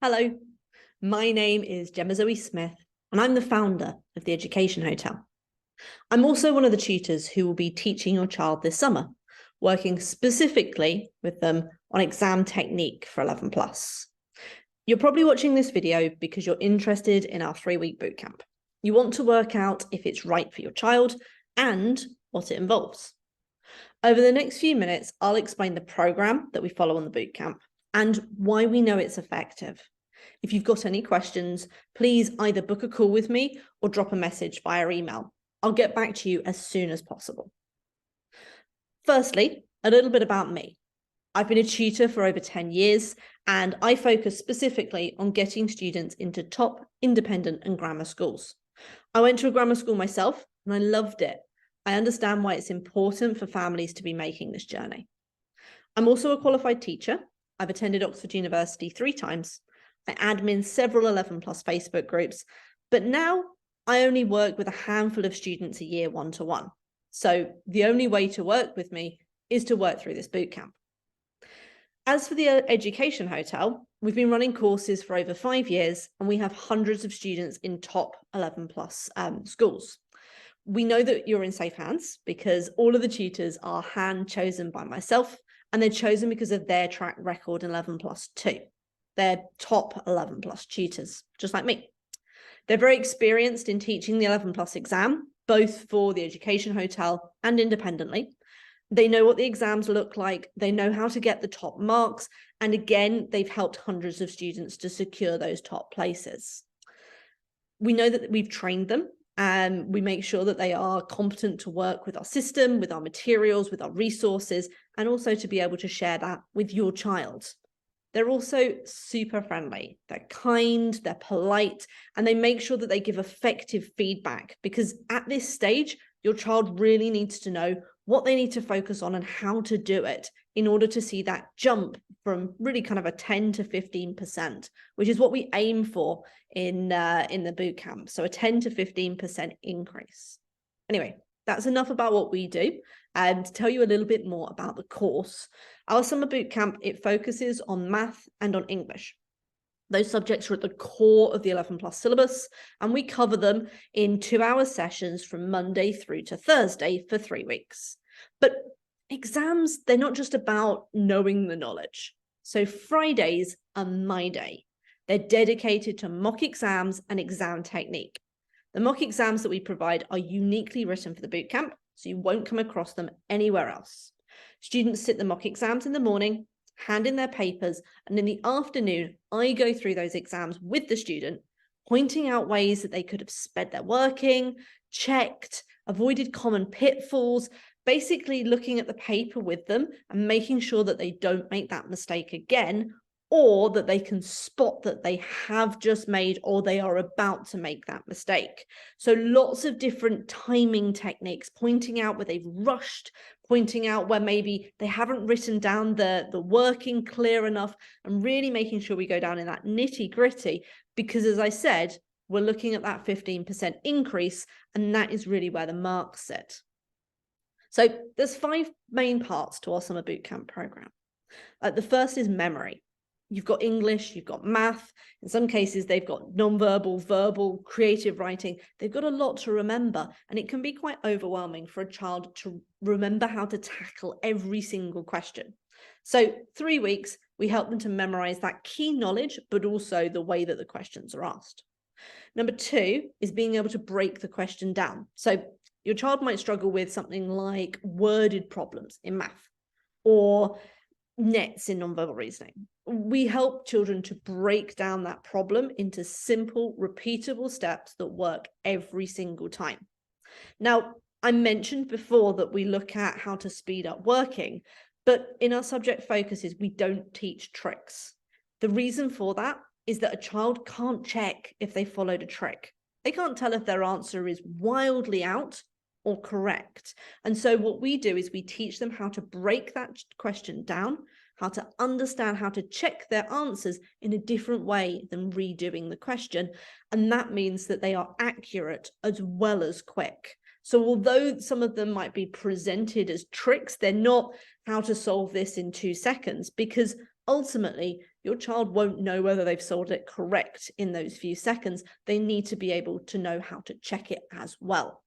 Hello, my name is Gemma Zoe Smith, and I'm the founder of the Education Hotel. I'm also one of the tutors who will be teaching your child this summer, working specifically with them on exam technique for 11 plus. You're probably watching this video because you're interested in our 3-week bootcamp. You want to work out if it's right for your child and what it involves. Over the next few minutes, I'll explain the program that we follow on the bootcamp and why we know it's effective. If you've got any questions, please either book a call with me or drop a message via email. I'll get back to you as soon as possible. Firstly, a little bit about me. I've been a tutor for over 10 years, and I focus specifically on getting students into top independent and grammar schools. I went to a grammar school myself, and I loved it. I understand why it's important for families to be making this journey. I'm also a qualified teacher. I've attended Oxford University 3 times. I admin several 11 plus Facebook groups, but now I only work with a handful of students a year one-to-one. So the only way to work with me is to work through this bootcamp. As for the Education Hotel, we've been running courses for over 5 years, and we have hundreds of students in top 11 plus schools. We know that you're in safe hands because all of the tutors are hand chosen by myself, and they're chosen because of their track record in 11 plus too. They're top 11 plus tutors, just like me. They're very experienced in teaching the 11 plus exam, both for the Education Hotel and independently. They know what the exams look like. They know how to get the top marks. And again, they've helped hundreds of students to secure those top places. We know that we've trained them, and we make sure that they are competent to work with our system, with our materials, with our resources, and also to be able to share that with your child. They're also super friendly. They're kind, they're polite, and they make sure that they give effective feedback, because at this stage, your child really needs to know what they need to focus on and how to do it in order to see that jump from really kind of a 10 to 15%, which is what we aim for in the bootcamp. So a 10 to 15% increase. Anyway, that's enough about what we do. And to tell you a little bit more about the course, our summer bootcamp, it focuses on math and on English. Those subjects are at the core of the 11 plus syllabus, and we cover them in 2-hour sessions from Monday through to Thursday for 3 weeks. But exams, they're not just about knowing the knowledge. So Fridays are my day. They're dedicated to mock exams and exam technique. The mock exams that we provide are uniquely written for the bootcamp, so you won't come across them anywhere else. Students sit the mock exams in the morning, hand in their papers, and in the afternoon, I go through those exams with the student, pointing out ways that they could have sped their working, checked, avoided common pitfalls, basically looking at the paper with them and making sure that they don't make that mistake again, or that they can spot that they have just made or they are about to make that mistake. So lots of different timing techniques, pointing out where they've rushed, pointing out where maybe they haven't written down the working clear enough, and really making sure we go down in that nitty gritty, because as I said, we're looking at that 15% increase, and that is really where the marks sit. So there's 5 main parts to our summer bootcamp program. The first is memory. You've got English, you've got math. In some cases, they've got non-verbal, verbal, creative writing. They've got a lot to remember, and it can be quite overwhelming for a child to remember how to tackle every single question. So 3 weeks, we help them to memorize that key knowledge, but also the way that the questions are asked. Number 2 is being able to break the question down. So your child might struggle with something like worded problems in math or nets in nonverbal reasoning. We help children to break down that problem into simple, repeatable steps that work every single time. Now, I mentioned before that we look at how to speed up working, but in our subject focuses, we don't teach tricks. The reason for that is that a child can't check if they followed a trick. They can't tell if their answer is wildly out or correct. And so what we do is we teach them how to break that question down, how to understand how to check their answers in a different way than redoing the question. And that means that they are accurate as well as quick. So although some of them might be presented as tricks, they're not how to solve this in 2 seconds, because ultimately your child won't know whether they've solved it correct in those few seconds. They need to be able to know how to check it as well.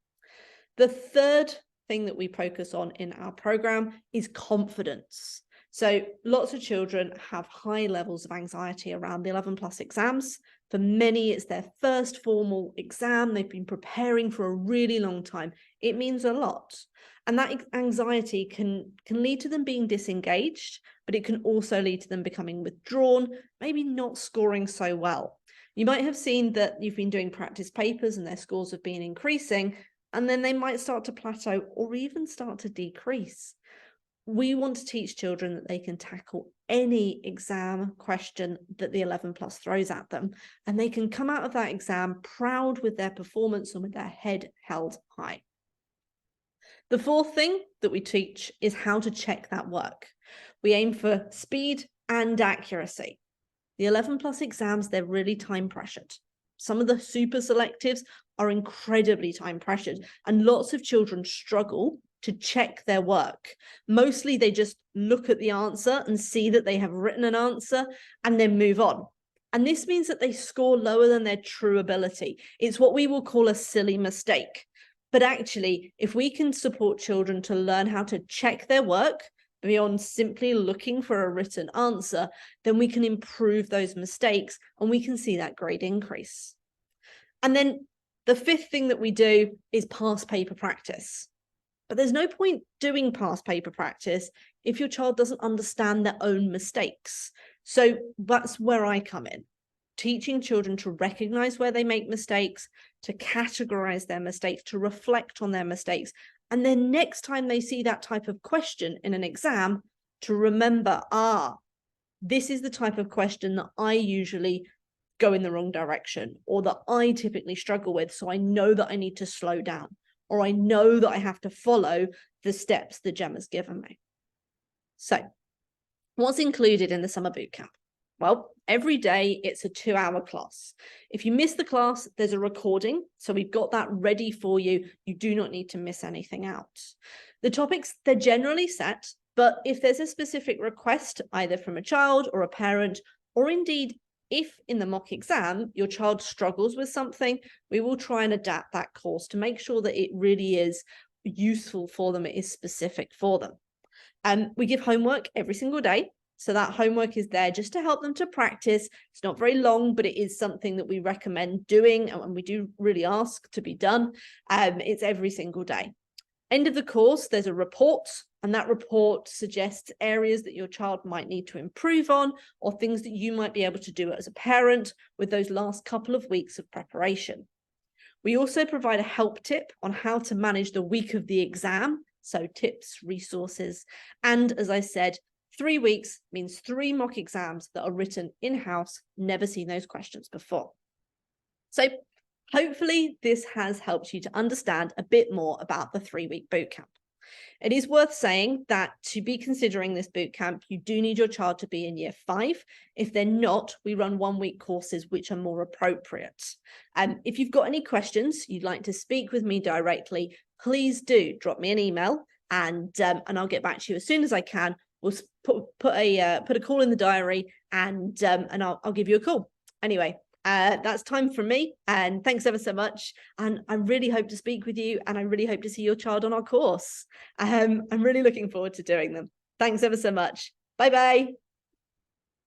The third thing that we focus on in our program is confidence. So lots of children have high levels of anxiety around the 11+ exams. For many, it's their first formal exam. They've been preparing for a really long time. It means a lot. And that anxiety can lead to them being disengaged, but it can also lead to them becoming withdrawn, maybe not scoring so well. You might have seen that you've been doing practice papers and their scores have been increasing, and then they might start to plateau or even start to decrease. We want to teach children that they can tackle any exam question that the 11+ throws at them, and they can come out of that exam proud with their performance and with their head held high. The fourth thing that we teach is how to check that work. We aim for speed and accuracy. The 11+ exams, they're really time pressured. Some of the super selectives are incredibly time pressured, and lots of children struggle to check their work. Mostly they just look at the answer and see that they have written an answer and then move on. And this means that they score lower than their true ability. It's what we will call a silly mistake. But actually, if we can support children to learn how to check their work beyond simply looking for a written answer, then we can improve those mistakes and we can see that grade increase. And then the fifth thing that we do is past paper practice. But there's no point doing past paper practice if your child doesn't understand their own mistakes. So that's where I come in, teaching children to recognize where they make mistakes, to categorize their mistakes, to reflect on their mistakes. And then next time they see that type of question in an exam, to remember, this is the type of question that I usually go in the wrong direction, or that I typically struggle with. So I know that I need to slow down, or I know that I have to follow the steps that Gemma's given me. So what's included in the summer bootcamp? Well, every day it's a 2-hour class. If you miss the class, there's a recording. So we've got that ready for you. You do not need to miss anything out. The topics, they're generally set, but if there's a specific request, either from a child or a parent, or indeed, if in the mock exam your child struggles with something, we will try and adapt that course to make sure that it really is useful for them, it is specific for them. We give homework every single day. So that homework is there just to help them to practice. It's not very long, but it is something that we recommend doing, and we do really ask to be done. It's every single day. End of the course, there's a report, and that report suggests areas that your child might need to improve on, or things that you might be able to do as a parent with those last couple of weeks of preparation. We also provide a help tip on how to manage the week of the exam, so tips, resources, and as I said, 3 weeks means 3 mock exams that are written in-house, never seen those questions before. So hopefully this has helped you to understand a bit more about the 3-week bootcamp. It is worth saying that to be considering this bootcamp, you do need your child to be in year 5. If they're not, we run 1-week courses which are more appropriate. If you've got any questions, you'd like to speak with me directly, please do drop me an email and I'll get back to you as soon as I can. We'll put a call in the diary and I'll give you a call. Anyway, that's time from me, and thanks ever so much. And I really hope to speak with you, and I really hope to see your child on our course. I'm really looking forward to doing them. Thanks ever so much. Bye bye.